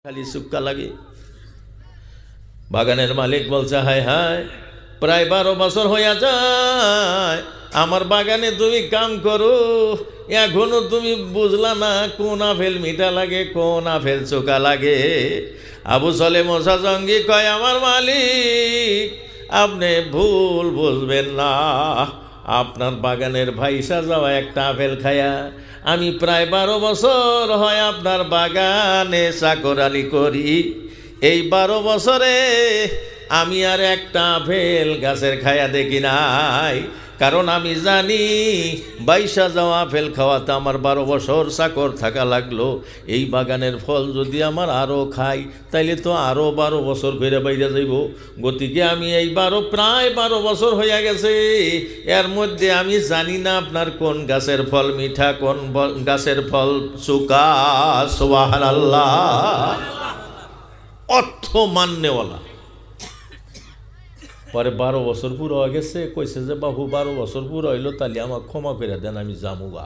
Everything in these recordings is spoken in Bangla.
খালি সুক্কা লাগে। বাগানের মালিক বলছে, হায় হায়, প্রায় 12 বছর হইয়া যায় আমার বাগানে তুমি কাম করো, এখনো তুমি বুঝলা না কোন আপেল মিঠা লাগে কোন আপেল চোকা লাগে। আবু সলে মোসা জঙ্গি কয়, আমার মালিক আপনি ভুল বুঝবেন না, আপনার বাগানের ভাইসা যাওয়া একটা আপেল খায়া আমি প্রায় 12 বছর হয় আপনার বাগানে চাকরানি করি। এই 12 বছরে আমি আর একটা আপেল গাছের খায়া দেখি নাই, কারণ আমি জানি বাইশা যাওয়া আপেল খাওয়াতে আমার 12 বছর চাকর থাকা লাগলো। এই বাগানের ফল যদি আমার আরও খাই তাইলে তো আরও 12 বছর ফিরে বাইরে যাইব। গতিকে আমি এই প্রায় 12 বছর হইয়া গেছে, এর মধ্যে আমি জানি না আপনার কোন গাছের ফল মিঠা কোন গাছের ফল চোকা। সুবহানাল্লাহ। অর্থ মান্যওয়ালা। পরে 12 বছর পুরো হয়ে গেছে, কইছে যে বাবু 12 বছর পুরো হইলো, তাহলে আমার ক্ষমা করে দেন, আমি যামুগা।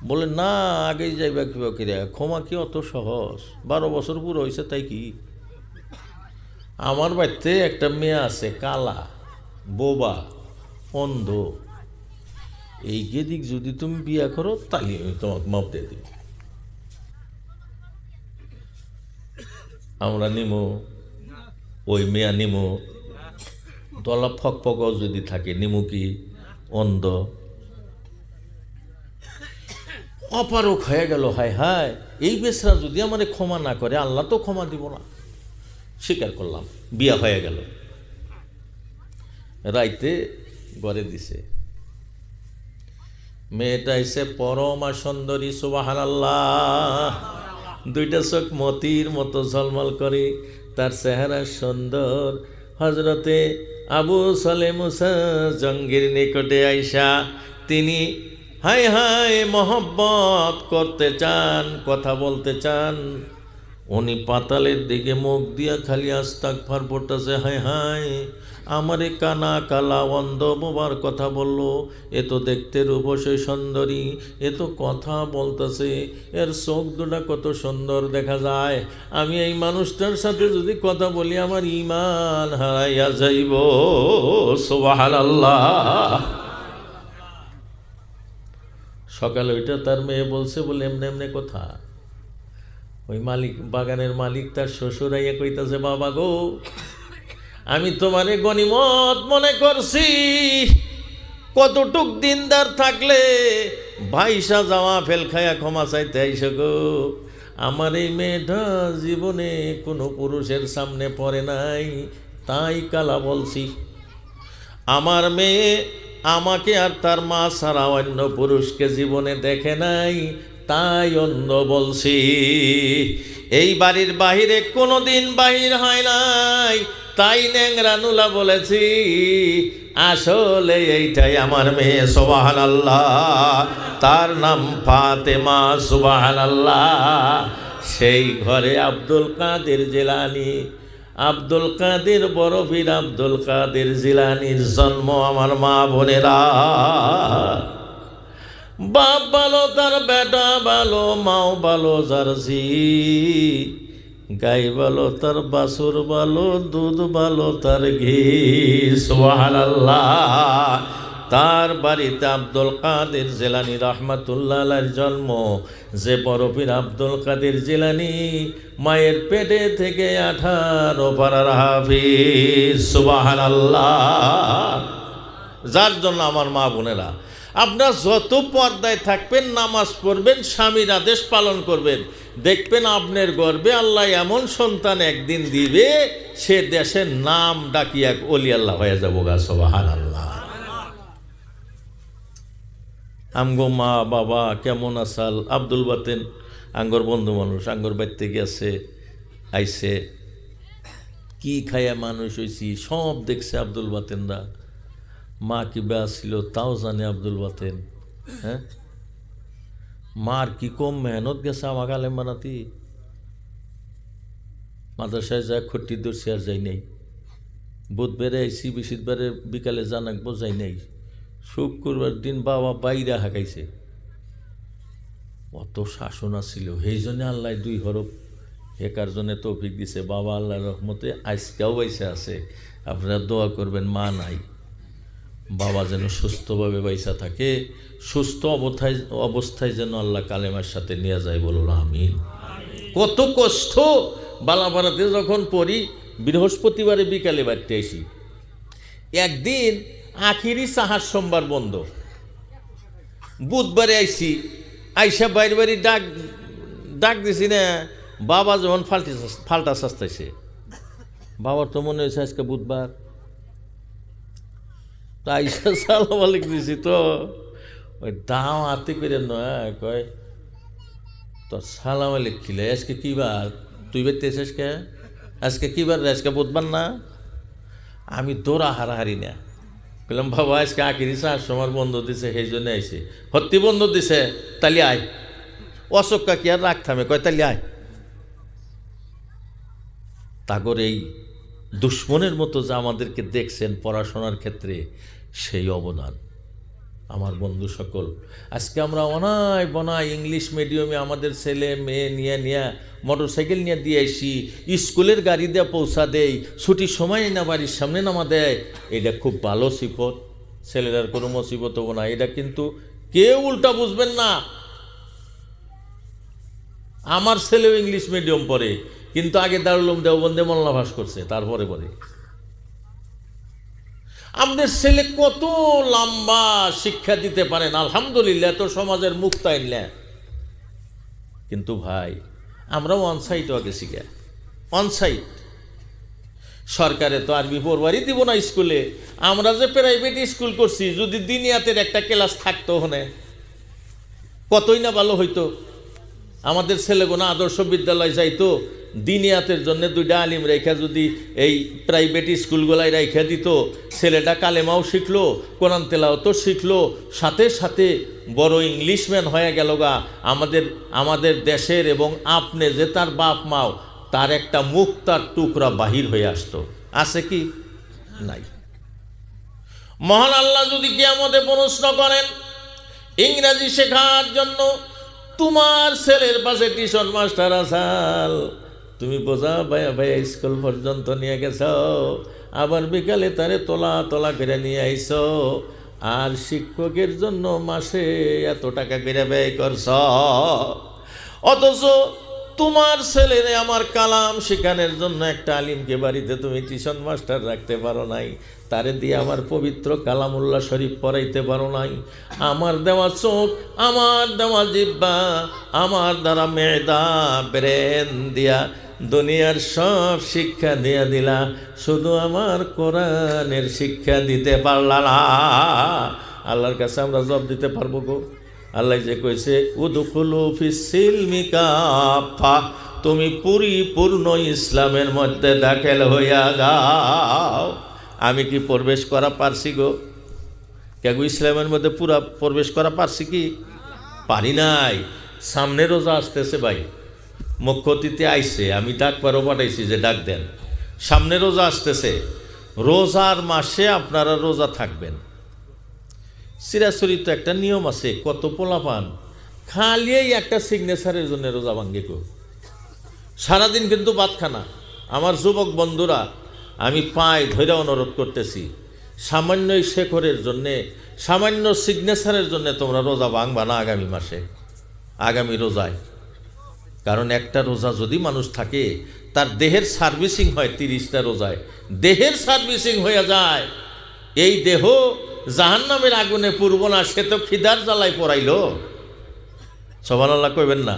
বলে না, আগেই যাইবা কিবা করে, ক্ষমা কি অত সহজ? 12 বছর পুরো হয়েছে তাই কি? আমার বাড়িতে একটা মেয়ে আছে, কালা, বোবা, অন্ধ। এই দিক যদি তুমি বিয়া করো তাহলে আমি তোমাকে মাপ দিয়ে দিব। আমরা নিমো, ওই মেয়া নিমো, দলা ফক ফক যদি থাকে নিমু কি? অন্ধ অপারক হয়ে গেল। হায় হায়, এই বেসরা যদি আমারে ক্ষমা না করে আল্লাহ তো ক্ষমা দিব না। স্বীকার করলাম, বিয়া হয়ে গেল। রাইতে ঘরে দিছে, মেয়েটা এসে পরমা সুন্দরী, সুবহানাল্লাহ। দুইটা চোখ মতির মতো ঝলমল করে, তার চেহারা সুন্দর। হজরতে আবু সলে মুসা জঙ্গির নিকটে আইসা তিনি হায় হায় মহব্বত করতে চান, কথা বলতে চান। উনি পাতালের দিকে মুখ দিয়া খালি আস্তাগফার পড়তেছে। হায় হায়, আমারে কানা কালা অন্ধ বোবার কথা বললো, এ তো দেখতে রূপসী সুন্দরী, এ তো কথা বলতেছে, এর চোখ দুটা কত সুন্দর দেখা যায়। আমি এই মানুষটার সাথে যদি কথা বলি আমার ঈমান হারাইয়া যাইব। সুবহানাল্লাহ। সকালে ওইটা তার মেয়ে বলছে, বলে এমনি এমনি কথা। ওই মালিক, বাগানের মালিক, তার শ্বশুর আইয়া কইতাছে, বাবা গো, আমি তোমারে গনিমত মনে করছি, কতটুক দিনদার থাকলে ভাইসা যাওয়া ফেল খায়া ক্ষমা চাইতে আইসো গো। আমার এই মেয়েটা জীবনে কোনো পুরুষের সামনে পড়ে নাই, তাই কালা বলছি। আমার মেয়ে আমাকে আর তার মা ছাড়া অন্য পুরুষকে জীবনে দেখে নাই, তাই অন্য বলছি। এই বাড়ির বাহিরে কোনোদিন বাহির হয় নাই, তাই ন্যাংরা নুলা বলেছি। আসলে এইটাই আমার মেয়ে। সুবহানাল্লাহ। তার নাম ফাতেমা। সুবহানাল্লাহ। সেই ঘরে আব্দুল কাদের জিলানী, আব্দুল কাদের বড় পীর আব্দুল কাদের জিলানীর জন্ম। আমার মা বোনেরা, বাপ ভালো তার বেটা ভালো, মাও ভালো জার্সি, গাই ভালো তার বাছুর ভালো, দুধ ভালো তার ঘি। সুবহানাল্লাহ। তার বাড়িতে আব্দুল কাদের জিলানী রাহমাতুল্লাহ আলাইহির জন্ম। যে বড় পীর আব্দুল কাদের জিলানী মায়ের পেটে থেকে 18 পারার হাফিজ। সুবহানাল্লাহ। যার জন্য আমার মা বোনেরা, আপনার যত পর্দায় থাকবেন, নামাজ পড়বেন, স্বামীর আদেশ পালন করবেন, দেখবেন আপনার গর্বে আল্লাহ এমন সন্তান একদিন দিবে, সে দেশের নাম ডাকিয়া ওলি আল্লাহ হয়ে যাবো গা। সুবহানাল্লাহ। আমগো মা বাবা কেমন আসাল? আব্দুল বাতেন আঙ্গর বন্ধু মানুষ, আঙ্গর বাড়িতে গেছে, আইসে, কি খাইয়া মানুষ হয়েছি সব দেখছে আব্দুল বাতেনরা। মা কি বেয়া ছিল তাও জানে আব্দুল বাতেন। হ্যাঁ, মার কি কম মেহনত গেছে আমাকে আলেম বানাতি। মাদ্রাসায় যায় খট্টি দর্শি আর যাই নাই, বুধবারে আইসি, বৃহস্পতিবারে বিকালে জানাকবো যাই নাই, শুক্রবার দিন বাবা বাইরে হাঁকাইছে। অত শাসন ছিল, সেই জন্য আল্লাহ 2 হরফ একার জন্য তৌফিক দিছে। বাবা আল্লাহর রহমতে আজকেও বাইসা আছে। আপনারা দোয়া করবেন, মা নাই, বাবা যেন সুস্থভাবে বাইসা থাকে, সুস্থ অবস্থায় যেন আল্লাহ কালেমার সাথে নিয়ে যায়, বলুন আমিন। কত কষ্ট বালাপাড়াতে যখন পড়ি, বৃহস্পতিবারে বিকালে বাড়তে আসি, একদিন আখিরি সাহার সোমবার বন্ধ, বুধবারে আইসি, আইসা বাইরে বাড়ি ডাক দিছি না, বাবা যখন ফাল্টা সাস্তাইছে, বাবার তো মনে হয়েছে আজকে বুধবার, তো আইসা সালাম আলাইকুম দিছি, তো ওই দাও হাতে করে নয়, কয় তোর সালাম আলাইকুম খিলে, আজকে কী বার, তুই বেরতে এসেছিস কে, আজকে কী বার, আজকে বুধবার না? আমি দৌড়া হারাহারি না, বললাম বাবা আজকে আখিরি চার সময় বন্ধ দিছে, সেই জন্য আইসি। হত্যি বন্ধ দিছে, তালি আয়, অশোকা কি আর রাগ থামে, কয় তালি আয়। তাগর এই দুশ্মনের মতো যা আমাদেরকে দেখছেন পড়াশোনার ক্ষেত্রে, সেই অবদান। আমার বন্ধু সকল, আজকে আমরা অনায় বনায় ইংলিশ মিডিয়ামে আমাদের ছেলে মেয়ে নিয়ে মোটর সাইকেল নিয়ে দিয়ে আসি, স্কুলের গাড়ি দিয়ে পৌঁছা দেই, ছুটির সময় না বাড়ির সামনে নামা দেয়। এটা খুব ভালো সিফত, ছেলেরার কোনো মুসিবত হবো না। এটা কিন্তু কেউ উল্টা বুঝবেন না। আমার ছেলেও ইংলিশ মিডিয়াম পড়ে, কিন্তু আগে দারুল উলুম দেওবন্দে মোল্লাভাস করছে, তারপরে পরে। আমাদের ছেলে কত লম্বা শিক্ষা দিতে পারেন, আলহামদুলিল্লাহ, তো সমাজের মুক্তাইন। কিন্তু ভাই আমরাও অনসাইটও গেছি গে, অনসাইট। সরকারে তো আরবি পড়বারই দিব না স্কুলে। আমরা যে প্রাইভেট স্কুল করছি, যদি দিনিয়াতের একটা ক্লাস থাকতো ওখানে, কতই না ভালো হইতো। আমাদের ছেলেগুলো আদর্শ বিদ্যালয় যাইতো, দিনিয়াতের জন্য দুইটা আলিম রেখা যদি এই প্রাইভেট স্কুলগুলাই রেখা দিত, ছেলেটা কালেমাও শিখলো, কোরআন তেলাওয়াতও শিখলো, সাথে সাথে বড় ইংলিশম্যান হয়ে গেল গা। আমাদের দেশের এবং আপনি যে তার বাপ মাও, তার একটা মুক্তার টুকরা বাহির হয়ে আসতো। আছে কি? নাই। মহান আল্লাহ যদি কিয়ামতে প্রশ্ন করেন, ইংরাজি শেখার জন্য তোমার ছেলের পাশে টিউশন মাস্টার আসাল, তুমি বোঝা ভাইয়া ভাইয়া স্কুল পর্যন্ত নিয়ে গেছ, আবার বিকালে তারে তোলা করে নিয়ে আইস, আর শিক্ষকের জন্য মাসে এত টাকা করে ব্যয় করছ, অথচ তোমার ছেলেরে আমার কালাম শেখানোর জন্য একটা আলিমকে বাড়িতে তুমি টিউশন মাস্টার রাখতে পারো নাই, তারে দিয়ে আমার পবিত্র কালামুল্লাহ শরীফ পড়াইতে পারো নাই। আমার দেওয়া চোখ, আমার দেওয়া জিহ্বা, আমার দ্বারা মেধা ব্রেন দিয়া দুনিয়ার সব শিক্ষা দিয়ে দিলা, শুধু আমার কোরআনের শিক্ষা দিতে পারলা না। আল্লাহর কাছে আমরা জবাব দিতে পারবো গো? আল্লাহ যে কইছে উদখুলু ফিস সিলমি কাফা, তুমি পরিপূর্ণ ইসলামের মধ্যে দাখিল হইয়া যাও। আমি কি প্রবেশ করা পারছি গো? কেগো ইসলামের মধ্যে পুরা প্রবেশ করা পারছি কি? পারি নাই। সামনে রোজা আসতেছে ভাই, মুখ্য অতিথি আইছে, আমি ডাকবারও পাঠাইছি যে ডাক দেন। সামনে রোজা আসতেছে, রোজার মাসে আপনারা রোজা থাকবেন। চিরাচরিত একটা নিয়ম আছে, কত পোলাপান খালি একটা সিগনেচারের জন্য রোজা ভাঙ্গে গো, সারাদিন কিন্তু ভাত খানা। আমার যুবক বন্ধুরা, আমি পায়ে ধরে অনুরোধ করতেছি, সামান্য শেখরের জন্যে, সামান্য সিগনেচারের জন্য তোমরা রোজা ভাঙবা না আগামী মাসে, আগামী রোজায়। কারণ একটা রোজা যদি মানুষ থাকে, তার দেহের সার্ভিসিং হয় 30টা রোজায়, দেহের সার্ভিসিং হয়ে যায়। এই দেহ জাহান্নামের আগুনে পুরব না, সে তো খিদার জ্বালায় পড়াইল। সুবহানাল্লাহ কইবেন না?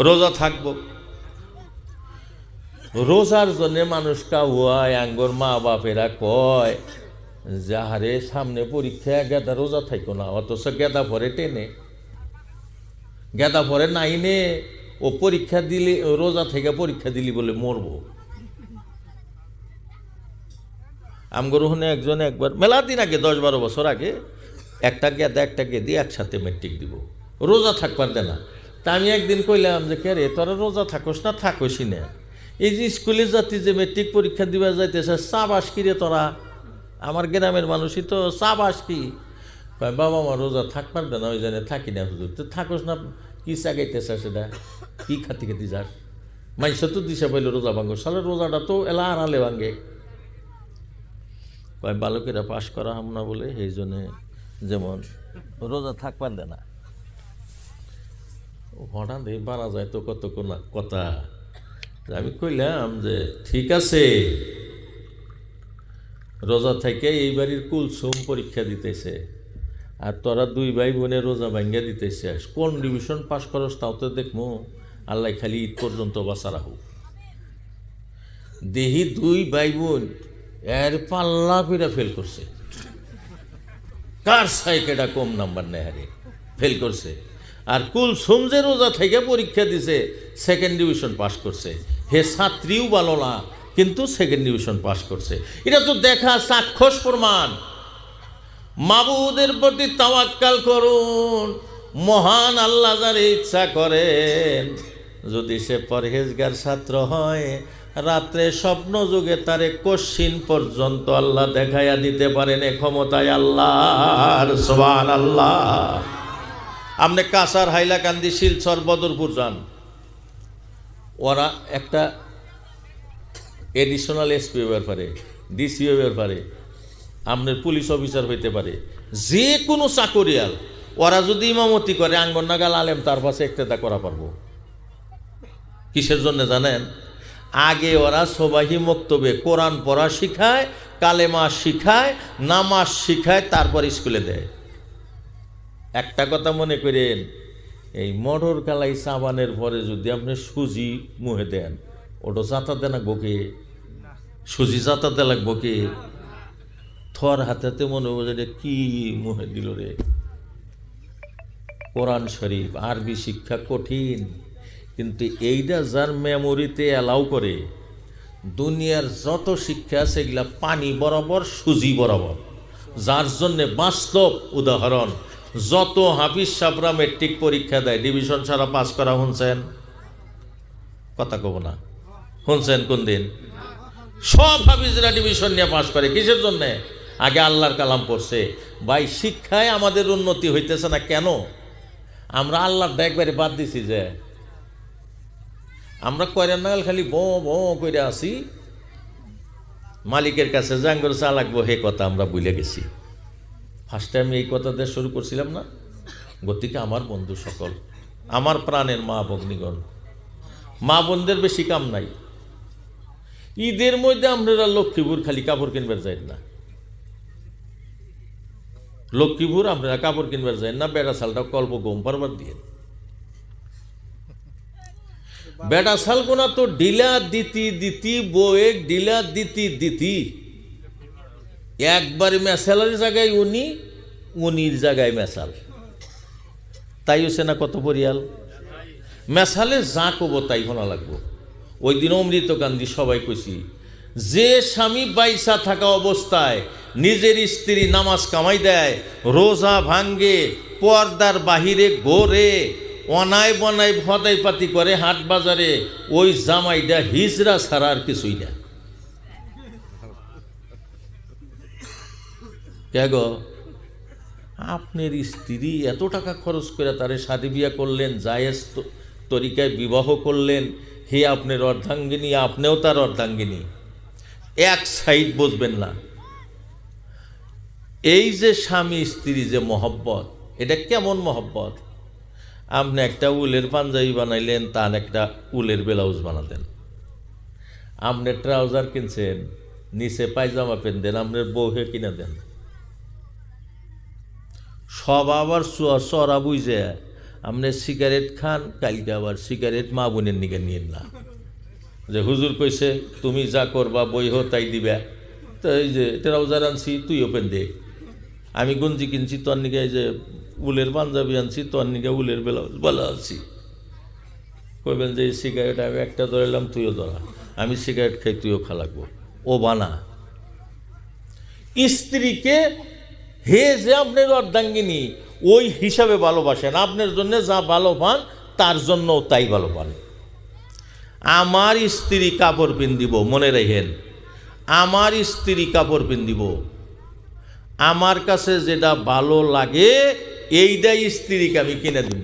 রোজা থাকবো। রোজার জন্য মানুষ কাউয়ায়, আঙ্গর মা বাপেরা কয় যাহারে সামনে পরীক্ষা, গেদা রোজা থাইকো না, অথচ গেদা পরে টেনে, গেদা পরে নাইনে, ও পরীক্ষা দিলে, রোজা থেকে পরীক্ষা দিলি বলে মরবো। আমগর ওখানে একজন একবার মেলা দিন আগে, 10-12 বছর আগে, একটা গেদি একসাথে মেট্রিক দিব, রোজা থাকবার দে না। তা আমি একদিন কইলাম যে কে রে, তোরা রোজা থাকোস না? থাকোসই না। এই যে স্কুলের জাতি যে মেট্রিক পরীক্ষা দিবা যাইতেছে, চাবাস কি রে তোরা? আমার গ্রামের মানুষই তো, চাবাস কি? কয় বাবা আমার রোজা থাকবার দে না, ওই জন্য থাকি না। হুজুর তো থাকোস না, কি চাগাইতেছ সেটা, কি খাতি যাস? মাইসা তো দিশা পাইল রোজা ভাঙ্গো, সালে রোজাটা তো এলা আড়ালে ভাঙ্গে। কয় বালকেরা পাশ করা হাম না বলে এই জন্যে যেমন রোজা থাকবার দেয় না। হঠাৎ এই বাড়া যায় তো কত কথা। আমি কইলাম যে ঠিক আছে, রোজা থেকে এই বাড়ির কুলসুম পরীক্ষা দিতেছে, আর তোরা দুই ভাই বোনে রোজা ভাঙ্গা দিতেছে, কোন ডিভিশন পাস করস তাও তো দেখবো। আল্লাহ খালি ঈদ পর্যন্ত বাঁচা রাখুক। দেহি দুই ভাই বোন এর পাল্লা করে ফেল করছে। কার সাইকেটা কম নাম্বার নেহারে ফেল করছে, আর কুলসুম যে রোজা থেকে পরীক্ষা দিছে সেকেন্ড ডিভিশন পাস করছে। হে ছাত্রীও ভালো না, কিন্তু সেকেন্ড ডিভিশন পাস করছে। এটা তো দেখা সাক্ষ্য প্রমাণ। মাবুদের প্রতি তাওয়াক্কাল করুন। মহান আল্লাহ যারে ইচ্ছা করেন, যদি সে পরহেজগার ছাত্র হয়, রাত্রে স্বপ্ন যুগে তারে কশিন পর্যন্ত আল্লাহ দেখাইয়া দিতে পারেন। এ ক্ষমতায় আল্লাহর, সুবহানাল্লাহ। আপনি কাসার, হাইলাকান্দি, শিলচর, বদরপুর যান, ওরা একটা এডিশনাল এসপি হইবার পারে, ডিসি হইবার পারে, আপনার পুলিশ অফিসার হইতে পারে, যে কোনো চাকরিয়াল, ওরা যদি ইমামতি করে আঙ্গন নাগাল আলেম তার পাশে একটা করা পারবো। কিসের জন্য জানেন? আগে ওরা সবাহি মক্তবে কোরআন পড়া শিখায়, কালেমা শিখায়, নামাজ শিখায়, তারপর স্কুলে দেয়। একটা কথা মনে করেন, এই মটর কালাই সাবানের পরে যদি আপনি সুজি মুহে দেন, ওটা চাতাতে লাগবো কে? সুজি চাতাতে লাগবো কে? থর হাতেতে মনে হবে কি মুহে দিল রে। কোরআন শরীফ আরবি শিক্ষা কঠিন, কিন্তু এইটা যার মেমোরিতে অ্যালাউ করে, দুনিয়ার যত শিক্ষা আছে এগুলা পানি বরাবর, সুজি বরাবর। যার জন্যে বাস্তব উদাহরণ, যত হাফিজ সাবরা মেট্রিক পরীক্ষা দেয় ডিভিশন ছাড়া পাস করা শুনছেন? কথা কব না, শুনছেন কোন দিন? সব হাফিজরা ডিভিশন নিয়ে পাস করে। কিসের জন্যে? আগে আল্লাহর কালাম পড়ছে। ভাই, শিক্ষায় আমাদের উন্নতি হইতেছে না কেন? আমরা আল্লাহটা একবারে বাদ দিছি। যে আমরা কয়রান নাগাল খালি ব করে আসি, মালিকের কাছে জাঙ্গর চা লাগবো, হে কথা আমরা ভুলে গেছি। ফার্স্ট টাইম এই কথা দিয়ে শুরু করছিলাম না? গতিকে আমার বন্ধু সকল, আমার প্রাণের মা ভগ্নীগণ, মা বোনদের বেশি কাম নাই। ঈদের মধ্যে আমরা লক্ষ্মীপুর খালি কাপড় কিনবার যাই না। লক্ষ্মীপুর আপনারা কাপড় কিনবার যাই না, বেড়া চালটা কল্প গম পারবার দিয়ে। বেটা শালকোনা তো ডিলা দিতি বউয়েক ডিলা দিতি একবারে মেসালের জায়গায় উনির জায়গায় মেসাল। তাই হচ্ছে না কত পরিয়াল? মেসালে যা কব তাই শোনা লাগবো। ওই দিন অমৃত গান্ধী সবাই কইছি, যে স্বামী বাইসা থাকা অবস্থায় নিজের স্ত্রী নামাজ কামাই দেয়, রোজা ভাঙ্গে, পর্দার বাহিরে গোরে, অনায় বনায় ভদাই পাতি করে হাট বাজারে, ওই জামাইটা হিজরা ছাড়া আর কিছুই না। কে গো? আপনার স্ত্রী এত টাকা খরচ করে তারে শাদী বিয়া করলেন, জায়েজ তরিকায় বিবাহ করলেন, হে আপনার অর্ধাঙ্গিনী, আপনিও তার অর্ধাঙ্গিনী। এক সাইড বুঝবেন না। এই যে স্বামী স্ত্রী যে মহব্বত, এটা কেমন মহব্বত? আপনি একটা উলের পাঞ্জাবি বানাইলেন, তার একটা উলের ব্লাউজ বানাতেন। আপনি ট্রাউজার কিনছেন, নিচে পায়জামা পেন, আপনার বউকে কিনে দেন। সব আবার চড়া বুঝে আপনি সিগারেট খান, কালকে আবার সিগারেট মা বোনের নিকে নিয়ে না, যে হুজুর কইছে তুমি যা করবা বই হো তাই দিবা। তো এই যে ট্রাউজার আনছি, তুই ওপেন দে। আমি গঞ্জি কিনছি, তোর নিকে এই যে উলের পাঞ্জাবি আনছি, তোর নিকে উলের ব্লাউজ বলা আনছি। কইবেন যে এই সিগারেট আমি একটা ধরাইলাম, তুইও ধরা, আমি সিগারেট খাই, তুইও খা লাগবো। ও বানা স্ত্রীকে হে যে আপনার অর্ধাঙ্গিনী ওই হিসাবে ভালোবাসেন। আপনার জন্য যা ভালো পান তার জন্যও তাই ভালো পান। আমার স্ত্রী কাপড় পিন্দিব, মনে রাখেন, আমার স্ত্রী কাপড় পিন্দিব, আমার কাছে যেটা ভালো লাগে এইটাই স্ত্রীকে আমি কিনে দিব।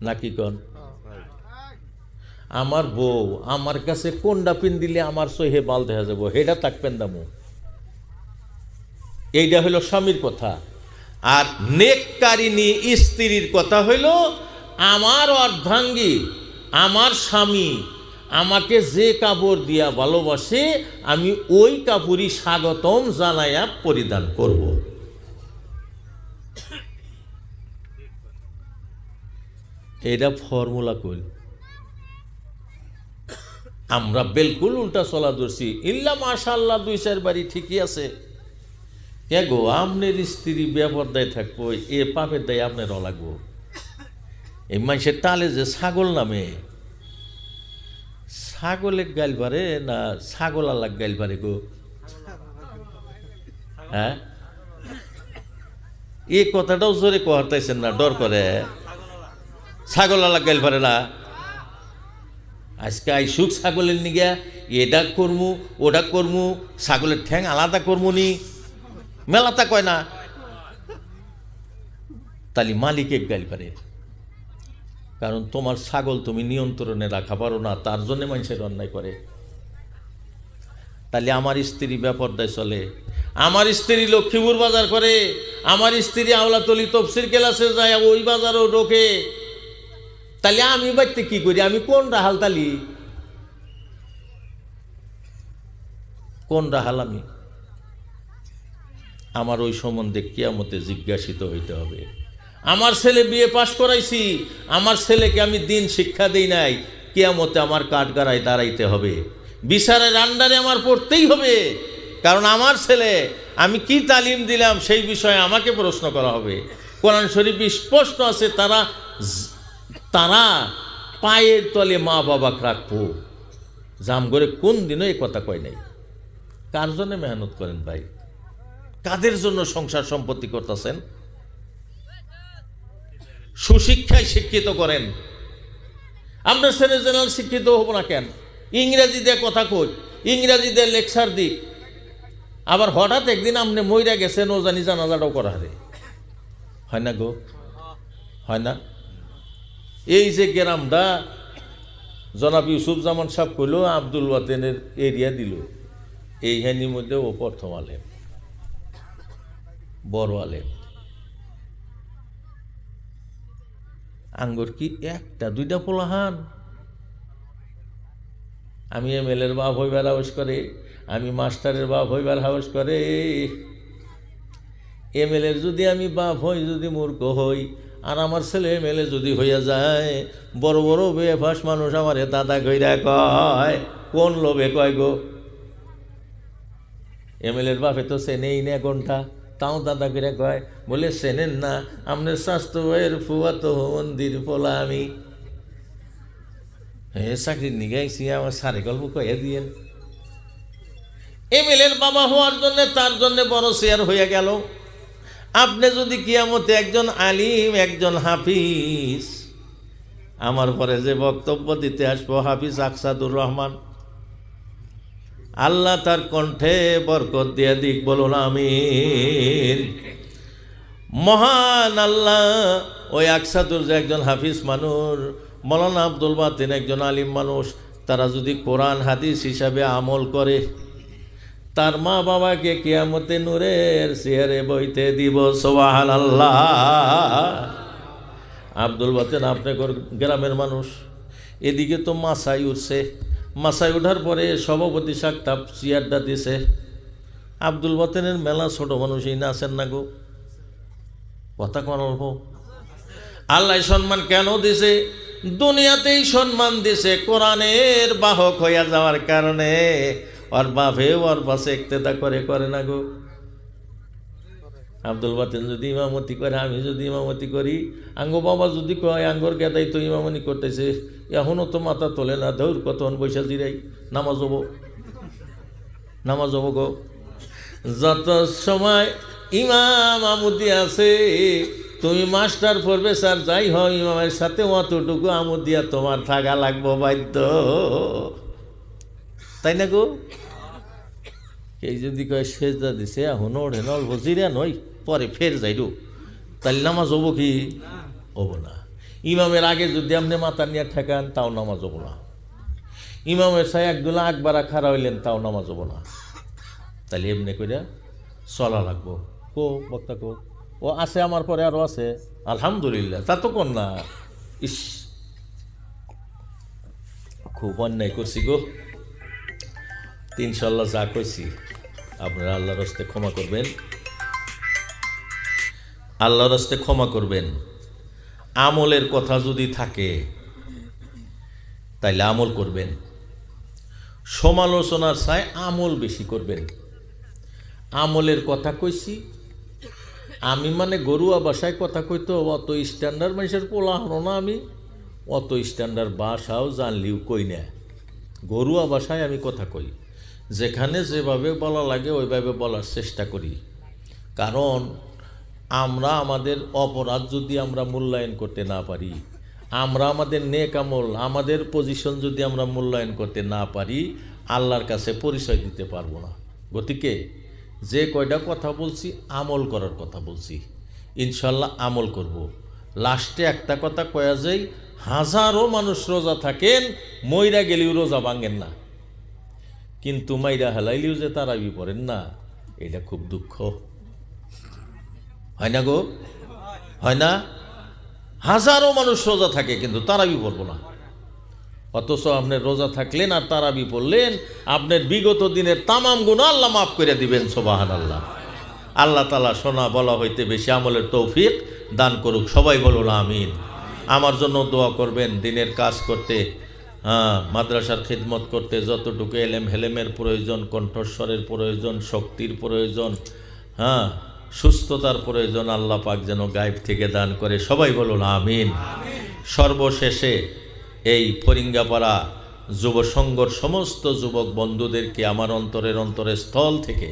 নাকি কন? আমার বউ আমার কাছে কোনটা পিন দিলে আমার সহে বাল দেখা যাবো হেটা তাকবেন দামু, এইটা হইল স্বামীর কথা। আর নেককারিনী স্ত্রীর কথা হইল আমার অর্ধাঙ্গী আমার স্বামী আমাকে যে কাপড় দিয়া ভালোবাসে আমি ওই কাপড়ই স্বাগতম জানাইয়া পরিধান করব। এটা ফর্মুলা কই, আমরা বিলকুল উল্টা চলা ধরছি। ইল্লা মাশাআল্লাহ 2-4 বাড়ি ঠিকই আছে, কে গো আপনার স্ত্রী বেপরদায় থাকবো এ পাপের দায় আপনার লাগবো। এই মানুষের টালে যে ছাগল নামে, ছাগলে গাইল পারে না ছাগল আল্লাহ গাইল পারে গো? হ্যাঁ, এই কথাটাও জোরে কহতাইছেন না, ডর করে। ছাগল আল্লাহ গাইল পারে না। আজকে আইসুক ছাগলের নিগা এটা করমু ওটা করমু, ছাগলের ঠ্যাং আলাদা করমু নি, মেলাতা কয় না। তালি মালিকে গাইল পারে, কারণ তোমার ছাগল তুমি নিয়ন্ত্রণে রাখা পারো না, তার জন্য মানুষের অন্যায় করে। তাহলে আমার স্ত্রী বেপরদায় চলে, আমার স্ত্রী লক্ষ্মীপুর বাজার করে, আমার স্ত্রী আওলাতলি তফসির ক্লাসে যায়, ওই বাজারও ঢোকে, তাহলে আমি বাড়িতে কি করি? আমি কোন রাহাল? তালি কোন রাহাল? আমি আমার ওই সম্বন্ধে কিয়ামতে জিজ্ঞাসিত হইতে হবে। আমার ছেলে বিয়ে পাশ করাইছি, আমার ছেলেকে আমি দিন শিক্ষা দেই নাই, কিয়ামতে আমার কাঠগড়ায় দাঁড়াইতে হবে, বিচারের আন্ডারে আমার পড়তেই হবে। কারণ আমার ছেলে আমি কি তালিম দিলাম সেই বিষয়ে আমাকে প্রশ্ন করা হবে। কোরআন শরীফ স্পষ্ট আছে, তারা পায়ের তলে মা বাবা রাখবো। জাম করে কোন দিনও এই কথা কয় নাই। কার জন্য মেহনত করেন ভাই? কাদের জন্য সংসার সম্পত্তি করতেছেন? সুশিক্ষায় শিক্ষিত করেন। আমরা ছেলে জেনারেল শিক্ষিত হব না কেন? ইংরেজি দিয়ে কথা কই, ইংরেজি দিয়ে লেকচার দিই, আবার হঠাৎ একদিন আপনি মইরা গেছেন ও জানি জানাজাটাও করা হারে হয় না গো? হয় না? এই যে গ্রামটা জনাব ইউসুফ জামান সাহেব কইল আব্দুল ওয়াতেনের এরিয়া দিল, এই হ্যানির মধ্যে ও প্রথম আলেম, বড় আলেম। আঙ্গুর কি একটা দুইটা পোলাহান? আমি এমএলএর বাপ হইবার হাউস করে, আমি মাস্টারের বাপ হইবার হাউস করে। এমএলএর যদি আমি বাপ হই, যদি মূর্খ হই, আর আমার ছেলে এমএলএ যদি হইয়া যায়, বড় বড় বেফাস মানুষ আমারে দাদা কইরা কয়। কোন লোভে কয় গো? এমএলএর বাপে তো চেনেই না কোনটা, তাও দাদা কইরা কয়। বলে চেনেন না? আপনার স্বাস্থ্য বইয়ের ফুয়াতো মন্দির পোলা আমি। চাকরির নিগাইছি, আমার সারে গল্প কয়ে দিয়েন। এমএলএর বাবা হওয়ার জন্য তার জন্য বড় শেয়ার হইয়া গেল। আপনি যদি কিয়ামতে একজন আলিম একজন হাফিজ, আমার পরে যে বক্তব্য দিতে আসবো হাফিজ আকসাদুর রহমান, আল্লাহ তার কণ্ঠে বরকত দিয়ে দিক, বলুন আমিন। মহান আল্লাহ ওই আকসাদুর যে একজন হাফিজ মানুষ, মৌলানা আব্দুল বাতিন একজন আলিম মানুষ, তারা যদি কোরআন হাদিস হিসাবে আমল করে, তার মা বাবাকে কিয়ামতে নূরের চেয়ারে বইতে দিব। সুবহানাল্লাহ। আব্দুল বাতিন আপনি গ্রামের মানুষ, এদিকে তো মাসাই উঠছে, মাসায় ওঠার পরে সভাপতি সাকতাব চেয়ারটা দিছে। আব্দুল বাতিনের মেলা ছোট মানুষই না আছেন না গো? কথা কোন অল্প? আল্লাহ সম্মান কেন দিছে? দুনিয়াতেই সম্মান দিছে কোরআনের বাহক হইয়া যাওয়ার কারণে। ওর বাপে ওর পাশে ইক্তেদা করে না গো? আব্দুল বাতিন যদি ইমামতি করে, আমি যদি ইমামতি করি, আঙ্গো বাবা যদি কয় আঙ্গর গেদাই তো ইমামনি করতেছে, এখনও তো মাথা তোলে না, দৌড় কতক্ষণ বৈশা জিরাই নামাজ হবো গো। যত সময় ইমাম আমুদি আছে, তুমি মাস্টার প্রফেসর যাই হও, ইমামের সাথে অতটুকু আমুদিয়া তোমার থাকা লাগবো বাধ্য, তাই না গো? এই যদি কয় সেজদা দিছে এখনো ওঠে না, অল্প জিরা নই, পরে ফের যাইরো, তাহলে নামাজ হবো কি? হবো না। ইমামের আগে যদি আপনি মাথা নিয়ে ঠেকান, তাও নামাজ হবো না। ইমামের সাহেব একদুলা আকবারা খাড়া হইলেন, তাও নামাজ হবো না। তাহলে এমনি করে চলা লাগবো। কো বক্তা কো, ও আছে আমার পরে আরও আছে, আলহামদুলিল্লাহ, তা তো কর না। ইস, খুব অন্যায় করছি গো। ইনশাল্লাহ যা কইছি আপনারা আল্লাহর হস্তে ক্ষমা করবেন, আল্লাহর হস্তে ক্ষমা করবেন। আমলের কথা যদি থাকে তাইলে আমল করবেন, সমালোচনার চাই আমল বেশি করবেন। আমলের কথা কইছি আমি, মানে গরুয়া ভাষায় কথা কইতো অত স্ট্যান্ডার্ড মানুষের পোলা হলো না আমি, অত স্ট্যান্ডার্ড ভাষাও জানলিও কই না। গরুয়া ভাষায় আমি কথা কই, যেখানে যেভাবে বলা লাগে ওইভাবে বলার চেষ্টা করি। কারণ আমরা আমাদের অপরাধ যদি আমরা মূল্যায়ন করতে না পারি, আমরা আমাদের নেক আমল, আমাদের পজিশন যদি আমরা মূল্যায়ন করতে না পারি, আল্লাহর কাছে পরিচয় দিতে পারবো না। গতিকে যে কয়টা কথা বলছি আমল করার কথা বলছি, ইনশাল্লাহ আমল করব। লাস্টে একটা কথা কয়া যায়, হাজারো মানুষ রোজা থাকেন, মইরা গেলেও রোজা ভাঙেন না, কিন্তু মাইরা হেলাইলেও যে তারাবি পড়েন না, এটা খুব দুঃখ। হয় না গো, হয় না? হাজারো মানুষ রোজা থাকে কিন্তু তারাবি পড়ব না, অথচ আপনার রোজা থাকলেন আর তারাবি পড়লেন, আপনার বিগত দিনের তামাম গুনাহ আল্লাহ মাফ করে দিবেন। সুবহানাল্লাহ। আল্লাহ তাআলা শোনা বলা হইতে বেশি আমলের তৌফিক দান করুক। সবাই বলুন আমিন। আমার জন্য দোয়া করবেন, দিনের কাজ করতে, মাদ্রাসার খিদমত করতে যতটুকু এলেম হেলেমের প্রয়োজন, কণ্ঠস্বরের প্রয়োজন, শক্তির প্রয়োজন, সুস্থতার প্রয়োজন, আল্লাহ পাক যেন গায়েব থেকে দান করে। সবাই বলুন আমিন। সর্বশেষে এই ফরিঙ্গাপাড়া যুব সংঘর সমস্ত যুবক বন্ধুদেরকে আমার অন্তরের স্থল থেকে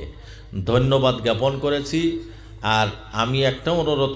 ধন্যবাদ জ্ঞাপন করেছি। আর আমি একটা অনুরোধ